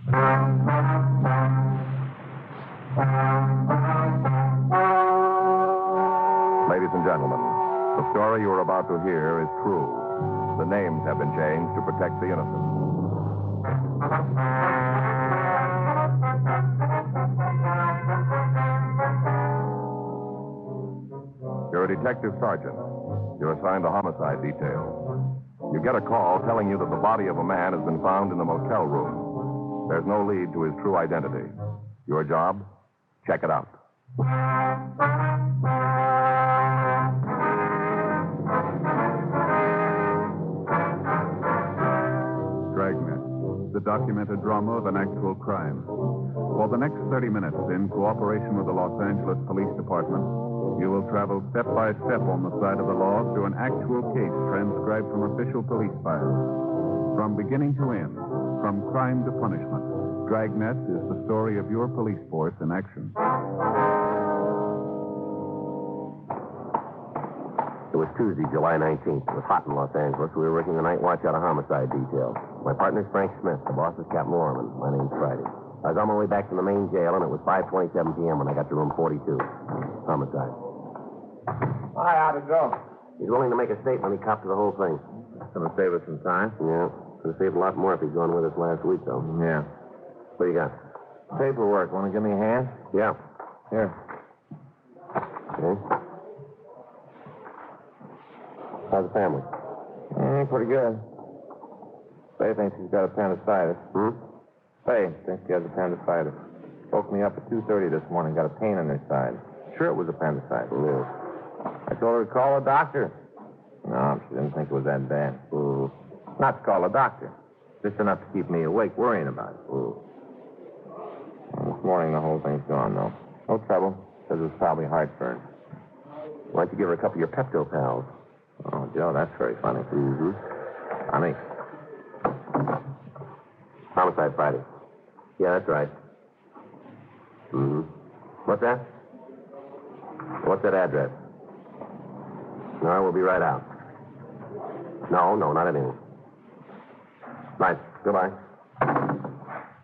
Ladies and gentlemen, the story you are about to hear is true. The names have been changed to protect the innocent. You're a detective sergeant. You're assigned to homicide detail. You get a call telling you that the body of a man has been found in the motel room. There's no lead to his true identity. Your job? Check it out. Dragnet, the documented drama of an actual crime. For the next 30 minutes, in cooperation with the Los Angeles Police Department, you will travel step by step on the side of the law through an actual case transcribed from official police files. From beginning to end, from crime to punishment, Dragnet is the story of your police force in action. It was Tuesday, July 19th. It was hot in Los Angeles. We were working the night watch out of homicide detail. My partner's Frank Smith. The boss is Captain Lorman. My name's Friday. I was on my way back from the main jail, and it was 5:27 p.m. when I got to room 42. Homicide. Hi, how'd it go? He's willing to make a statement. He copped to the whole thing. That's going to save us some time. Yeah. Could have saved a lot more if he'd gone with us last week, though. Yeah. What do you got? Paperwork. Want to give me a hand? Yeah. Here. Okay. How's the family? Pretty good. Faye thinks he's got appendicitis. Faye thinks he has appendicitis. Woke me up at 2:30 this morning. Got a pain in her side. Sure it was appendicitis. Yeah. I told her to call a doctor. No, she didn't think it was that bad. Not to call a doctor. Just enough to keep me awake worrying about it. Well, this morning the whole thing's gone, though. No trouble. Says it was probably heartburn. Why don't you give her a couple of your Pepto pals? Oh, Joe, that's very funny. Honey. Homicide Friday. Yeah, that's right. What's that? What's that address? All right, we'll be right out. No, not anything. Right, goodbye.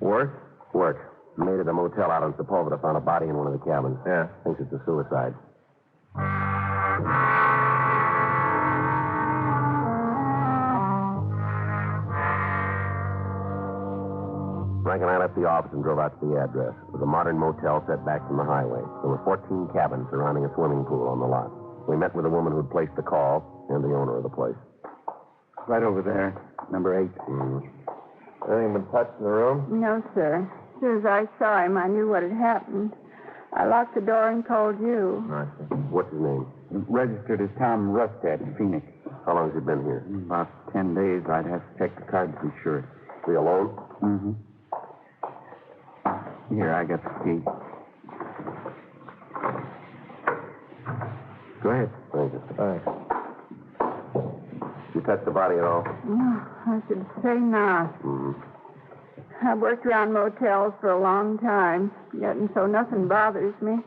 Work? Work. Made at a motel out in Sepulveda found a body in one of the cabins. Yeah. Thinks it's a suicide. Frank and I left the office and drove out to the address. It was a modern motel set back from the highway. There were 14 cabins surrounding a swimming pool on the lot. We met with the woman who'd placed the call and the owner of the place. Right over there, number 8. Anything been touched in the room? No, sir. As soon as I saw him, I knew what had happened. I locked the door and called you. I see. What's his name? Registered as Tom Rustad in Phoenix. How long has he been here? About 10 days. I'd have to check the card to be sure. Is he alone? Here, I got the key. Go ahead. Thank you. Thanks. You touched the body at all? No, I should say not. I've worked around motels for a long time, yet and so nothing bothers me.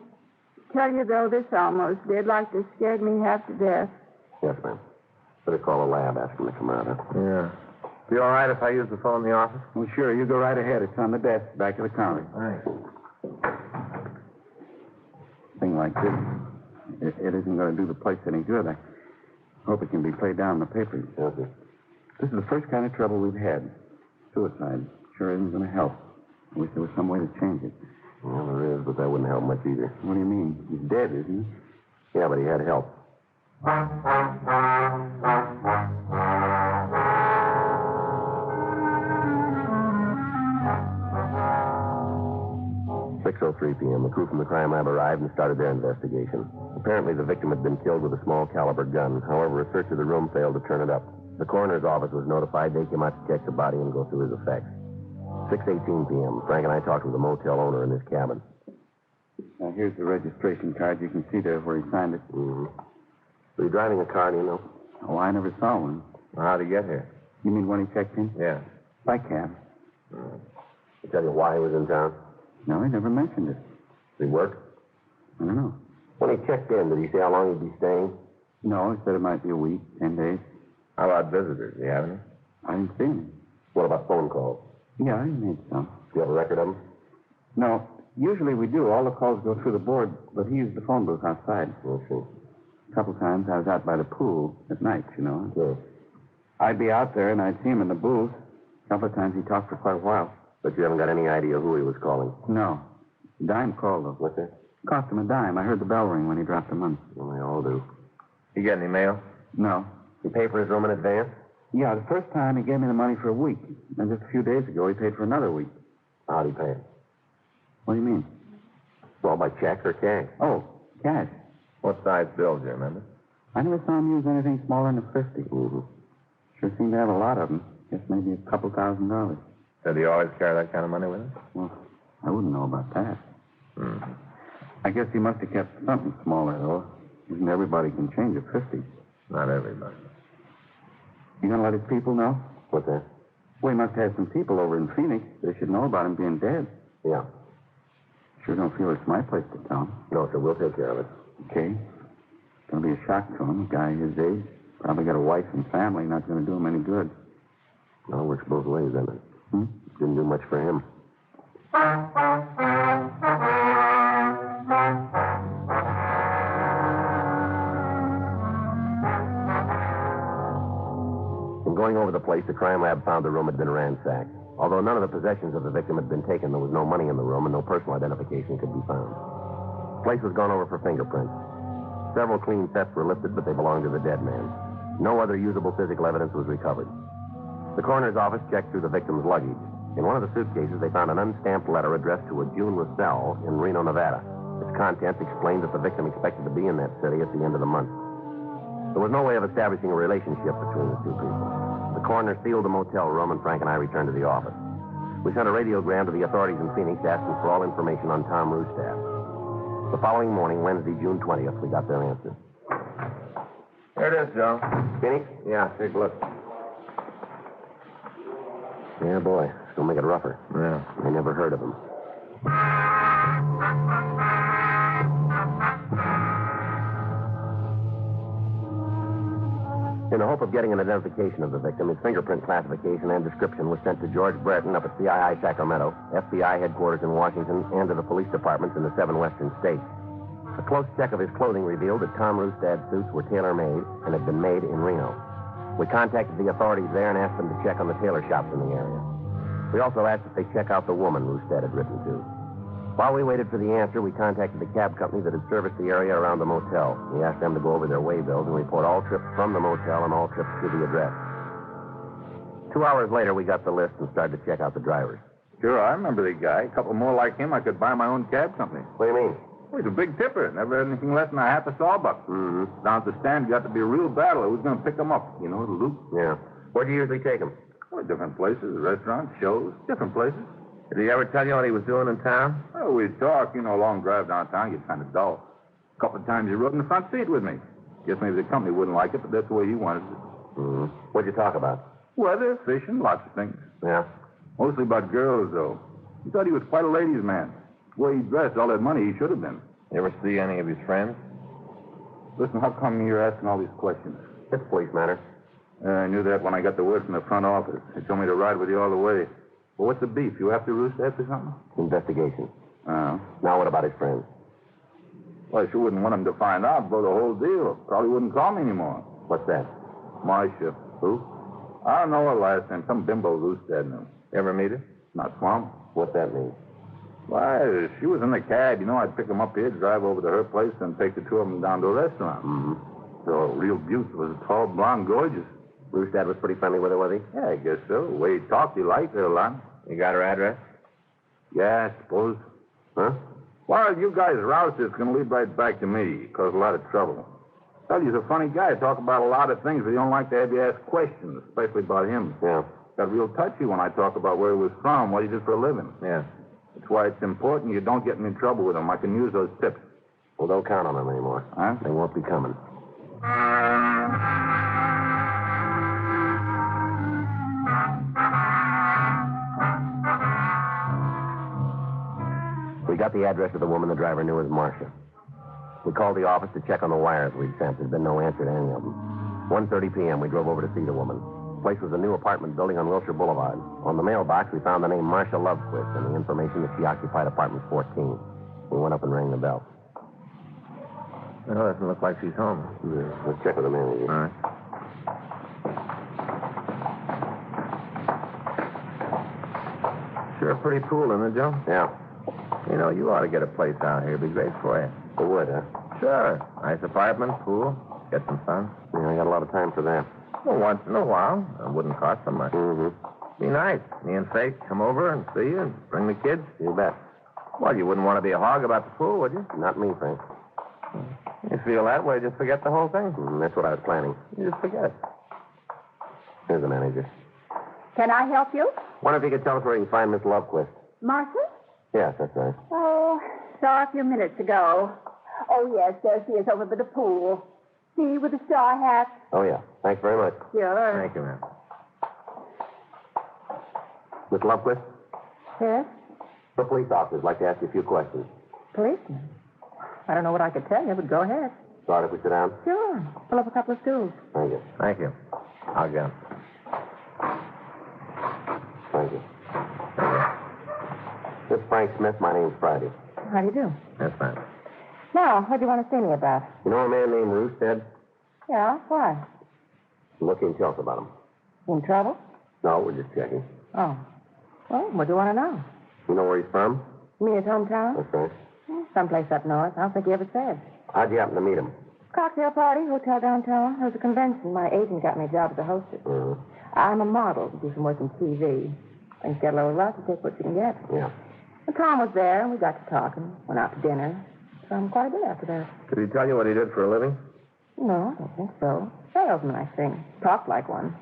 Tell you, though, this almost did, like this scared me half to death. Yes, ma'am. Better call a lab, ask him to come out, huh? Yeah. Be all right if I use the phone in the office? Well, sure. You go right ahead. It's on the desk, back of the counter. Thanks. Thing like this, it isn't going to do the place any good. I hope it can be played down in the papers. Yes, sir. This is the first kind of trouble we've had. Suicide. Sure isn't going to help. I wish there was some way to change it. Well, there is, but that wouldn't help much either. What do you mean? He's dead, isn't he? Yeah, but he had help. 6:03 p.m. The crew from the crime lab arrived and started their investigation. Apparently, the victim had been killed with a small caliber gun. However, a search of the room failed to turn it up. The coroner's office was notified. They came out to check the body and go through his effects. 6:18 p.m. Frank and I talked with the motel owner in his cabin. Now, here's the registration card. You can see there where he signed it. Was he driving a car, do you know? Oh, I never saw one. How'd he get here? You mean when he checked in? Yeah. By cab. He tell you why he was in town? No, he never mentioned it. Did he work? I don't know. When he checked in, did he say how long he'd be staying? No, he said it might be a week, 10 days. How about visitors? Do you have any? I didn't see any. What about phone calls? Yeah, he made some. Do you have a record of them? No, usually we do. All the calls go through the board, but he used the phone booth outside. Okay. A couple times I was out by the pool at night, you know. Sure. I'd be out there and I'd see him in the booth. A couple of times he talked for quite a while. But you haven't got any idea who he was calling? No. Dime called, though. What's that? Cost him a dime. I heard the bell ring when he dropped the money. Well, they all do. You get any mail? No. You pay for his room in advance? Yeah, the first time he gave me the money for a week. And just a few days ago, he paid for another week. How'd he pay? What do you mean? Well, by check or cash? Oh, cash. What size bills, do you remember? I never saw him use anything smaller than a 50. Mm-hmm. Sure seemed to have a lot of them. Guess maybe a couple $1,000. Did he always carry that kind of money with him? Well, I wouldn't know about that. Mm-hmm. I guess he must have kept something smaller, though. Isn't everybody can change a 50? Not everybody. You gonna let his people know? What's that? Well, he must have some people over in Phoenix. They should know about him being dead. Yeah. Sure don't feel it's my place to tell him. No, sir, we'll take care of it. Okay. It's gonna be a shock to him. A guy his age. Probably got a wife and family. Not gonna do him any good. Well, it works both ways, doesn't it? Hmm? Didn't do much for him. In going over the place, the crime lab found the room had been ransacked. Although none of the possessions of the victim had been taken, there was no money in the room and no personal identification could be found. The place was gone over for fingerprints. Several clean sets were lifted, but they belonged to the dead man. No other usable physical evidence was recovered. The coroner's office checked through the victim's luggage. In one of the suitcases, they found an unstamped letter addressed to a June Russell in Reno, Nevada. Its contents explained that the victim expected to be in that city at the end of the month. There was no way of establishing a relationship between the two people. The coroner sealed the motel room, and Frank and I returned to the office. We sent a radiogram to the authorities in Phoenix asking for all information on Tom Rustad. The following morning, Wednesday, June 20th, we got their answer. Here it is, Joe. Phoenix? Yeah, take a look. Yeah, boy. It's going to make it rougher. Yeah. I never heard of him. In the hope of getting an identification of the victim, his fingerprint classification and description was sent to George Brereton up at CII Sacramento, FBI headquarters in Washington, and to the police departments in the 7 western states. A close check of his clothing revealed that Tom Rustad's suits were tailor-made and had been made in Reno. We contacted the authorities there and asked them to check on the tailor shops in the area. We also asked if they check out the woman Rustad had written to. While we waited for the answer, we contacted the cab company that had serviced the area around the motel. We asked them to go over their way bills and report all trips from the motel and all trips to the address. 2 hours later, we got the list and started to check out the drivers. Sure, I remember the guy. A couple more like him, I could buy my own cab company. What do you mean? Well, he's a big tipper. Never had anything less than a half a sawbuck. Mm-hmm. Down at the stand, you got to be a real battle. Who's going to pick him up? You know, the loop. Yeah. Where'd you usually take him? Well, different places, restaurants, shows, different places. Did he ever tell you what he was doing in town? Oh, we'd talk. You know, a long drive downtown gets kind of dull. A couple of times he rode in the front seat with me. Guess maybe the company wouldn't like it, but that's the way he wanted it. Mm-hmm. What'd you talk about? Weather, fishing, lots of things. Yeah. Mostly about girls, though. He thought he was quite a ladies' man. The way he dressed, all that money he should have been. You ever see any of his friends? Listen, how come you're asking all these questions? It's a police matter. I knew that when I got the word from the front office. They told me to ride with you all the way. Well, what's the beef? You have to Rustad for something? Investigation. Oh. Now what about his friends? Well, I sure wouldn't want him to find out, blow the whole deal. Probably wouldn't call me anymore. What's that? Marcia. Who? I don't know her last name. Some bimbo Rustad knew. You ever meet her? Not Swamp. What's that mean? Why, she was in the cab. You know, I'd pick them up here, drive over to her place, and take the two of them down to a restaurant. Mm-hmm. So, real beaut. Was tall, blonde, gorgeous. Rustad was pretty friendly with her, was he? Yeah, I guess so. The way he talked, he liked her a lot. You got her address? Yeah, I suppose. Huh? Well, you guys roust it's going to lead right back to me. Cause a lot of trouble. Tell you, he's a funny guy. Talk about a lot of things, but he don't like to have you ask questions, especially about him. Yeah. Got real touchy when I talk about where he was from, what he did for a living. Yeah. That's why it's important you don't get in trouble with him. I can use those tips. Well, don't count on them anymore. Huh? They won't be coming. We got the address of the woman the driver knew as Marcia. We called the office to check on the wires we'd sent. There'd been no answer to any of them. 1:30 p.m., we drove over to see the woman. The place was a new apartment building on Wilshire Boulevard. On the mailbox, we found the name Marcia Lovequist and the information that she occupied apartment 14. We went up and rang the bell. No, it doesn't look like she's home. Yeah, let's check with the manager. All right. Sure pretty cool, isn't it, Joe? Yeah. You know, you ought to get a place out here. It'd be great for you. It would, huh? Sure. Nice apartment, pool, get some sun. Yeah, I got a lot of time for that. Well, once in a while. It wouldn't cost so much. Mm-hmm. Be nice. Me and Faith come over and see you and bring the kids. You bet. Well, you wouldn't want to be a hog about the pool, would you? Not me, Frank. You feel that way, just forget the whole thing. That's what I was planning. You just forget. Here's the manager. Can I help you? Wonder if you could tell us where you can find Miss Lovequist. Marcia? Yes, that's right. Oh, saw her a few minutes ago. Oh, yes, there she is over by the pool. See, with the straw hat. Oh, yeah. Thanks very much. Sure. Thank you, ma'am. Miss Lovequist, Yes? the police officer'd like to ask you a few questions. Policeman? I don't know what I could tell you, but go ahead. Sorry if we sit down. Sure. Pull up a couple of stools. Thank you. Thank you. I'll get 'em. Thank you. This is Frank Smith. My name's Friday. How do you do? That's fine. Now, what do you want to see me about? You know a man named Roosted? Yeah, why? Look and tell us about him. In trouble? No, we're just checking. Oh. Well, what do you want to know? You know where he's from? You mean his hometown? That's right. Someplace up north. I don't think he ever said. How'd you happen to meet him? Cocktail party, hotel downtown. There was a convention. My agent got me a job as a hostess. Mm-hmm. I'm a model. Do some work in TV. Things get a little rough. You take what you can get. Yeah. And Tom was there, and we got to talking. Went out to dinner. Quite a bit after that. Did he tell you what he did for a living? No, I don't think so. Salesman, I think. Talked like one.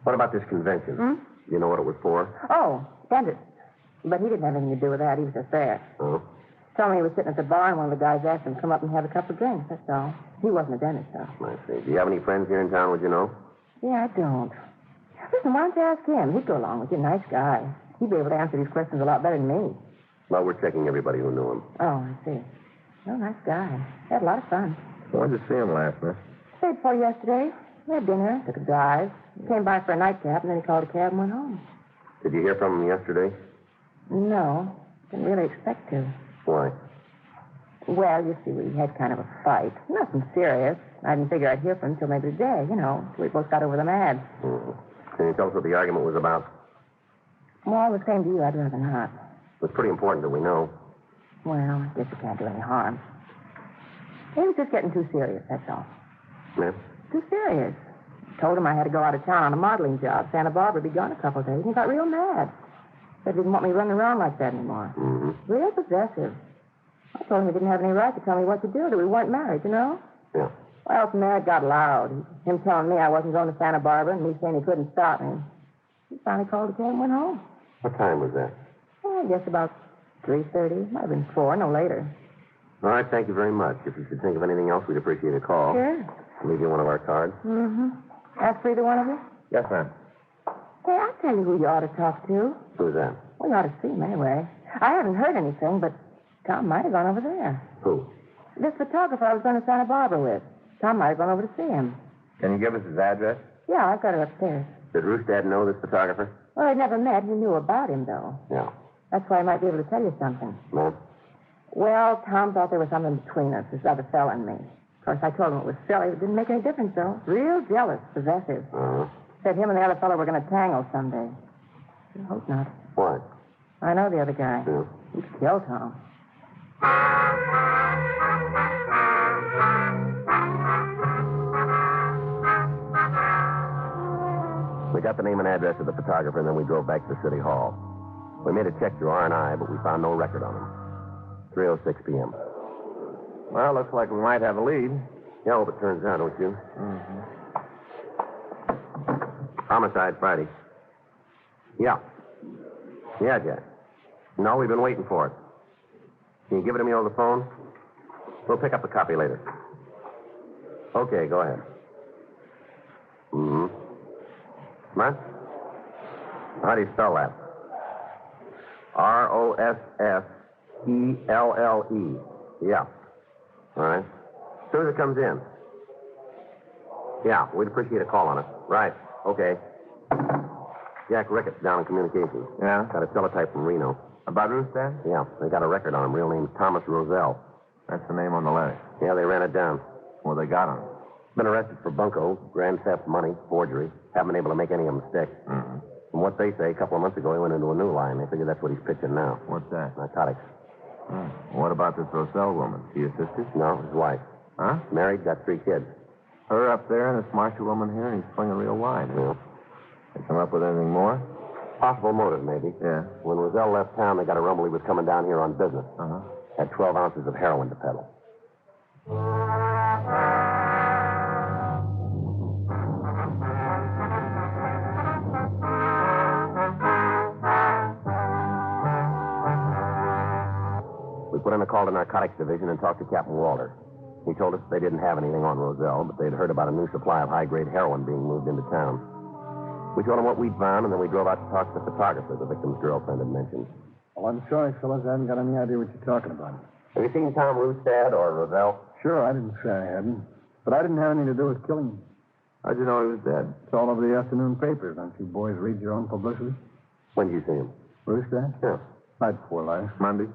What about this convention? Hmm? You know what it was for? Oh, dentist. But he didn't have anything to do with that. He was just there. Oh. Told me he was sitting at the bar, and one of the guys asked him to come up and have a couple of drinks. That's all. He wasn't a dentist, though. I see. Do you have any friends here in town, would you know? Yeah, I don't. Listen, why don't you ask him? He'd go along with you. Nice guy. He'd be able to answer these questions a lot better than me. Well, we're checking everybody who knew him. Oh, I see. Oh, nice guy. Had a lot of fun. When did you see him last, miss? Stayed for yesterday. We had dinner, took a drive. He came by for a nightcap, and then he called a cab and went home. Did you hear from him yesterday? No, didn't really expect to. Why? Well, you see, we had kind of a fight. Nothing serious. I didn't figure I'd hear from him until maybe today, till we both got over the mad. Mm-hmm. Can you tell us what the argument was about? Well, the same to you, I'd rather not. It's pretty important that we know. Well, I guess it can't do any harm. He was just getting too serious, that's all. Yeah? Too serious. Told him I had to go out of town on a modeling job. Santa Barbara would be gone a couple of days, and he got real mad. Said he didn't want me running around like that anymore. Mm-hmm. Real possessive. I told him he didn't have any right to tell me what to do, that we weren't married, Yeah. Well, from there it got loud. Him telling me I wasn't going to Santa Barbara, and me saying he couldn't stop me. He finally called the cab and went home. What time was that? Well, I guess about 3:30. Might have been 4, no later. All right, thank you very much. If you should think of anything else, we'd appreciate a call. Sure. I'll leave you one of our cards. Mm-hmm. Ask for either one of you? Yes, ma'am. Hey, I'll tell you who you ought to talk to. Who's that? Well, you ought to see him anyway. I haven't heard anything, but Tom might have gone over there. Who? This photographer I was going to Santa Barbara with. Tom might have gone over to see him. Can you give us his address? Yeah, I've got it upstairs. Did Roostad know this photographer? Well, I'd never met. He knew about him, though. Yeah. That's why I might be able to tell you something. No? Well, Tom thought there was something between us, this other fella and me. Of course, I told him it was silly. It didn't make any difference, though. Real jealous, possessive. Uh-huh. Said him and the other fellow were going to tangle someday. I hope not. Why? I know the other guy. Yeah. He'd kill Tom. We got the name and address of the photographer, and then we drove back to the city hall. We made a check through R&I, but we found no record on him. 3:06 p.m. Well, looks like we might have a lead. Yeah, I hope it turns out, don't you? Mm-hmm. Homicide Friday. Yeah. Yeah, Jack. No, we've been waiting for it. Can you give it to me over the phone? We'll pick up the copy later. Okay, go ahead. Mm-hmm. What? How do you spell that? Rossfelle. Yeah. All right. As soon as it comes in. Yeah, we'd appreciate a call on it. Right. Okay. Jack Ricketts down in communications. Yeah? Got a teletype from Reno. About Rustad? Yeah, they got a record on him. Real name's Thomas Roselle. That's the name on the letter. Yeah, they ran it down. Well, they got him. Been arrested for bunco, grand theft, money, forgery. Haven't been able to make any of them stick. Mm-hmm. From what they say, a couple of months ago, he went into a new line. They figure that's what he's pitching now. What's that? Narcotics. What about this Roselle woman? She your sister? No, his wife. Huh? Married, got 3 kids. Her up there and this Marshall woman here, and he's swinging real wide. Yeah. They come up with anything more? Possible motive, maybe. Yeah. When Roselle left town, they got a rumble he was coming down here on business. Uh-huh. Had 12 ounces of heroin to peddle. We put in a call to Narcotics Division and talked to Captain Walter. He told us they didn't have anything on Roselle, but they'd heard about a new supply of high-grade heroin being moved into town. We told him what we'd found, and then we drove out to talk to the photographer the victim's girlfriend had mentioned. Well, I'm sorry, fellas. I haven't got any idea what you're talking about. Have you seen Tom Rustad or Roselle? Sure, I didn't say I hadn't. But I didn't have anything to do with killing him. How'd you know he was dead? It's all over the afternoon papers. Don't you boys read your own publicity? When did you see him? Rustad? Yeah. Night before last. Monday?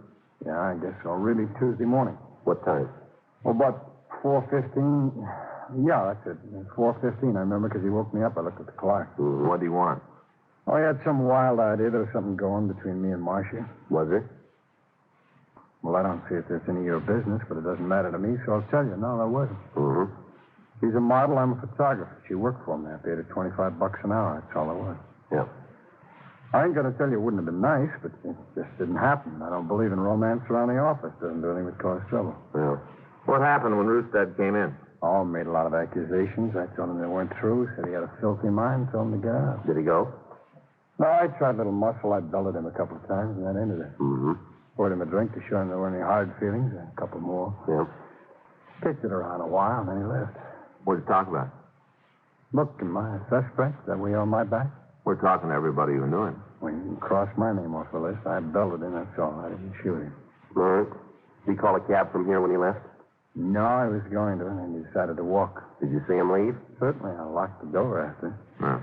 Yeah, I guess so. Really, Tuesday morning. What time? Well, about 4:15. Yeah, that's it. 4:15, I remember, because he woke me up. I looked at the clock. What do you want? Oh, he had some wild idea there was something going between me and Marcia. Was there? Well, I don't see if there's any of your business, but it doesn't matter to me, so I'll tell you. No, there wasn't. Mm-hmm. She's a model. I'm a photographer. She worked for me. I paid her $25 an hour. That's all there was. Yeah. I ain't going to tell you it wouldn't have been nice, but it just didn't happen. I don't believe in romance around the office. Doesn't do anything but cause trouble. Yeah. What happened when Rustad came in? Oh, made a lot of accusations. I told him they weren't true. Said he had a filthy mind. Told him to get out. Did he go? No, I tried a little muscle. I belted him a couple of times, and that ended it. Mm-hmm. Poured him a drink to show him there weren't any hard feelings. A couple more. Yeah. Kicked it around a while, and then he left. What'd you talk about? Look, am I a suspect? Is that way on my back? We're talking to everybody who knew him. Well, you can cross my name off the list. I belted him, that's all. I didn't shoot him. All right. Did he call a cab from here when he left? No, I was going to, and then he decided to walk. Did you see him leave? Certainly, I locked the door after. No.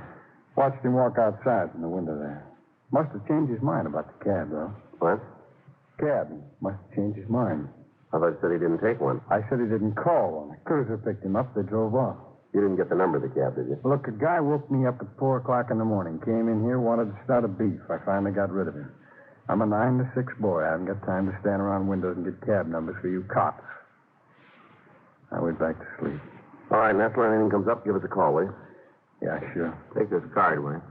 Watched him walk outside from the window there. Must have changed his mind about the cab, though. What? Cab. Must have changed his mind. I thought you said he didn't take one. I said he didn't call one. A cruiser picked him up. They drove off. You didn't get the number of the cab, did you? Look, a guy woke me up at 4 o'clock in the morning. Came in here, wanted to start a beef. I finally got rid of him. I'm a 9 to 6 boy. I haven't got time to stand around windows and get cab numbers for you cops. I went back to sleep. All right, Nestler, anything comes up, give us a call, will you? Yeah, sure. Take this card, will you?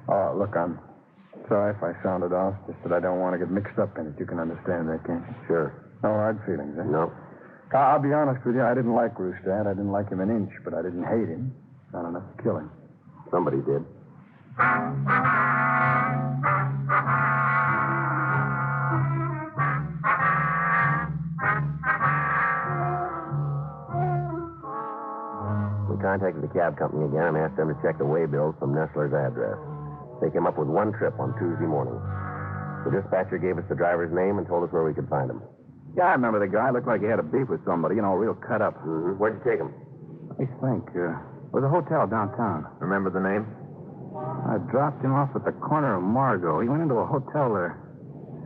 Oh, look, I'm sorry if I sounded off. Just that I don't want to get mixed up in it. You can understand that, can't you? Sure. No hard feelings, eh? No. I'll be honest with you. I didn't like Rustad. I didn't like him an inch, but I didn't hate him. Not enough to kill him. Somebody did. We contacted the cab company again and asked them to check the way bills from Nestler's address. They came up with one trip on Tuesday morning. The dispatcher gave us the driver's name and told us where we could find him. Yeah, I remember the guy. Looked like he had a beef with somebody, real cut up. Mm-hmm. Where'd you take him? Let me think. It was a hotel downtown. Remember the name? I dropped him off at the corner of Margot. He went into a hotel there.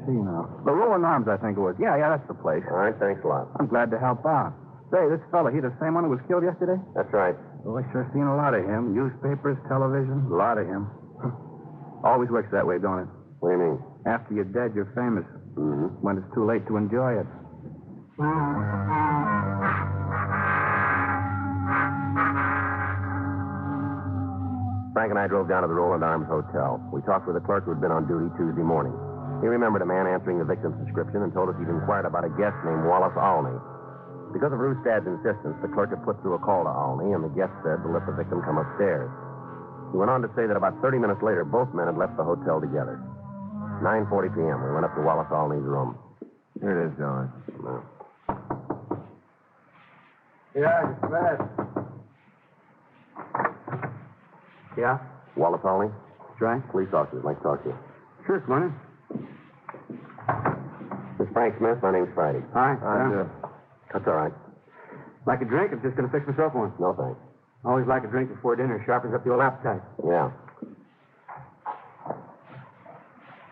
See now. The Rolling Arms, I think it was. Yeah, that's the place. All right, thanks a lot. I'm glad to help out. Say, this fella, he the same one who was killed yesterday? That's right. Oh, I sure seen a lot of him. Newspapers, television, a lot of him. Always works that way, don't it? What do you mean? After you're dead, you're famous. Mm-hmm. When it's too late to enjoy it. Frank and I drove down to the Roland Arms Hotel. We talked with the clerk who had been on duty Tuesday morning. He remembered a man answering the victim's description and told us he'd inquired about a guest named Wallace Alney. Because of Rustad's insistence, the clerk had put through a call to Alney, and the guest said to let the victim come upstairs. He went on to say that about 30 minutes later, both men had left the hotel together. 9:40 p.m., we went up to Wallace Alney's room. Here it is, John. Yeah, just bad. Yeah? Wallace Alney? That's right. Police officers, like to talk to you. Sure, it's morning. This is Frank Smith. My name's Friday. Hi. Yeah. That's all right. Like a drink? I'm just going to fix myself one. No, thanks. Always like a drink before dinner. Sharpens up the old appetite. Yeah.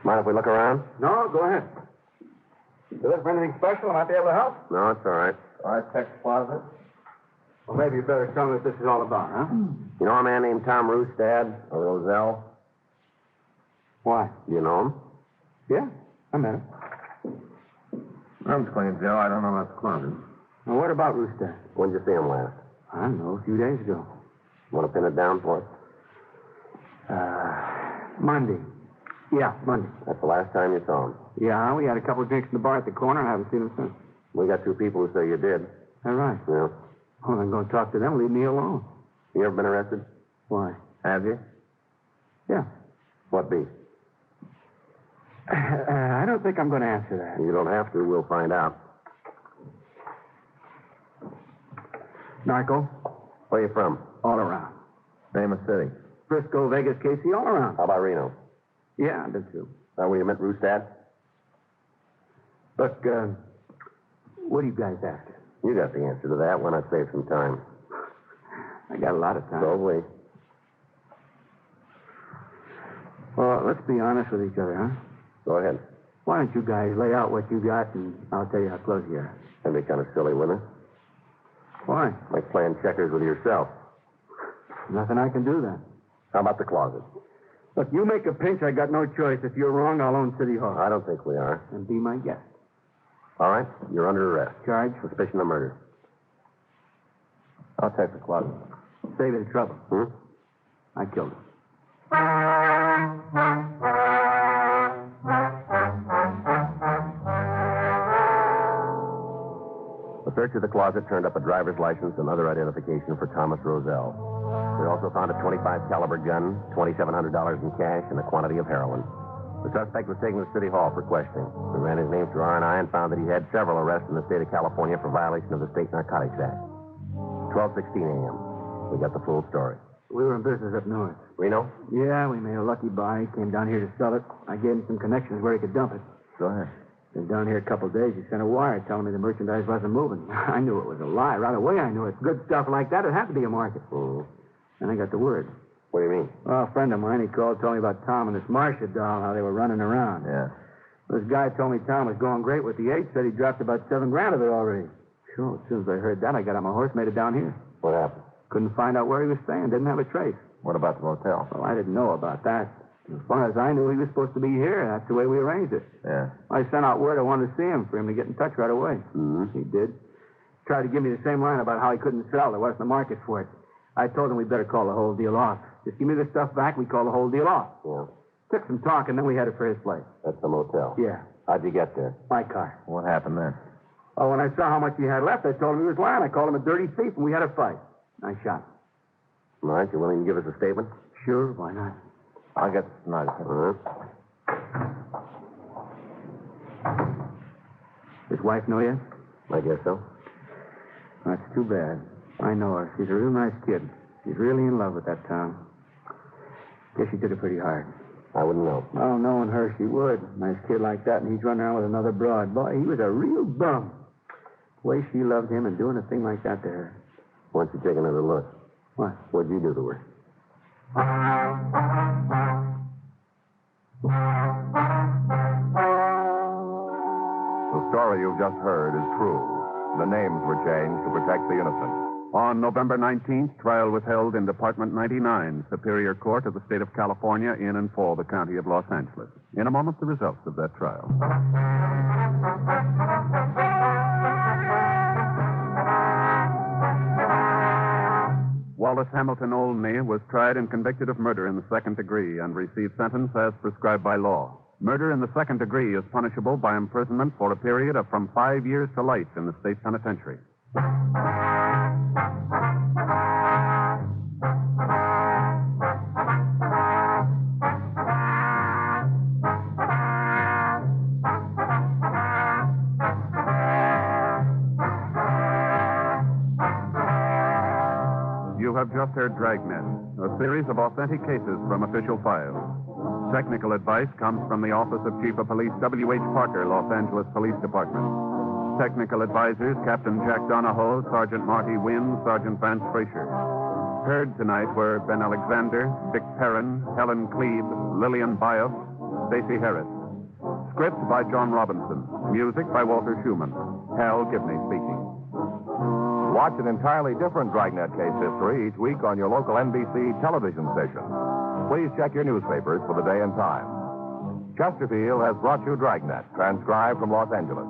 Mind if we look around? No, go ahead. You looking for anything special? I might be able to help. No, it's all right. Architect's closet? Well, maybe you better tell me what this is all about, huh? You know a man named Tom Rustad, or Roselle? Why? Do you know him? Yeah, I met him. Room's clean, Joe. I don't know about the closet. Well, what about Rooster? When did you see him last? I don't know, a few days ago. Want to pin it down for us? Monday. Yeah, Monday. That's the last time you saw him. Yeah, we had a couple of drinks in the bar at the corner. I haven't seen him since. We got two people who say you did. All right. Yeah. Well, I'm going to talk to them. Leave me alone. You ever been arrested? Why? Have you? Yeah. What beat? I don't think I'm going to answer that. You don't have to. We'll find out. Narco? Where you from? All around. Famous city. Frisco, Vegas, Casey, all around. How about Reno? Yeah, I did too. Where you met Rustad? Look, what are you guys after? You got the answer to that. Why not save some time? I got a lot of time. So have we. Well, let's be honest with each other, huh? Go ahead. Why don't you guys lay out what you got, and I'll tell you how close you are. That'd be kind of silly, wouldn't it? Why? Like playing checkers with yourself. Nothing I can do then. How about the closet? Look, you make a pinch, I got no choice. If you're wrong, I'll own City Hall. I don't think we are. And be my guest. All right, you're under arrest. Charge? Suspicion of murder. I'll take the closet. Save you the trouble. I killed him. The search of the closet turned up a driver's license and other identification for Thomas Roselle. We also found a .25 caliber gun, $2,700 in cash, and a quantity of heroin. The suspect was taken to City Hall for questioning. We ran his name through R&I and found that he had several arrests in the state of California for violation of the State Narcotics Act. 12:16 a.m. We got the full story. We were in business up north. Reno? Yeah, we made a lucky buy. He came down here to sell it. I gave him some connections where he could dump it. Go ahead. Been down here a couple of days. He sent a wire telling me the merchandise wasn't moving. I knew it was a lie. Right away, I knew it. Good stuff like that, it had to be a market. And I got the word. What do you mean? Well, a friend of mine, he called, told me about Tom and this Marcia doll, how they were running around. Yeah. This guy told me Tom was going great with the 8, said he dropped about $7,000 of it already. Sure, as soon as I heard that, I got on my horse, made it down here. What happened? Couldn't find out where he was staying, didn't have a trace. What about the motel? Well, I didn't know about that. As far as I knew, he was supposed to be here. That's the way we arranged it. Yeah. I sent out word I wanted to see him for him to get in touch right away. He did. Tried to give me the same line about how he couldn't sell. There wasn't a market for it. I told him we'd better call the whole deal off. Just give me the stuff back, we call the whole deal off. Yeah. Took some talk, and then we headed for his place. That's the motel. Yeah, How'd you get there? my car. What happened then? Oh, when I saw how much he had left, I told him he was lying. I called him a dirty thief, and we had a fight. I shot him. All right, you willing to give us a statement? Sure, why not? I'll get the stenographer. His wife know yet? I guess so. That's too bad. I know her. She's a real nice kid. She's really in love with that Tom. Guess she took it pretty hard. I wouldn't know. Well, knowing her, she would. Nice kid like that, and he's running around with another broad. Boy, he was a real bum. The way she loved him and doing a thing like that to her. Why don't you take another look? What? What'd you do to her? The story you've just heard is true. The names were changed to protect the innocent. On November 19th, trial was held in Department 99, Superior Court of the State of California, in and for the County of Los Angeles. In a moment, the results of that trial. Wallace Hamilton Olney was tried and convicted of murder in the second degree and received sentence as prescribed by law. Murder in the second degree is punishable by imprisonment for a period of from 5 years to life in the state penitentiary. You have just heard Dragnet, a series of authentic cases from official files. Technical advice comes from the Office of Chief of Police W.H. Parker, Los Angeles Police Department. Technical advisors, Captain Jack Donahoe, Sergeant Marty Wynn, Sergeant Vance Frazier. Heard tonight were Ben Alexander, Dick Perrin, Helen Klebe, Lillian Bias, Stacey Harris. Script by John Robinson. Music by Walter Schumann. Hal Gibney speaking. Watch an entirely different Dragnet case history each week on your local NBC television station. Please check your newspapers for the day and time. Chesterfield has brought you Dragnet, transcribed from Los Angeles.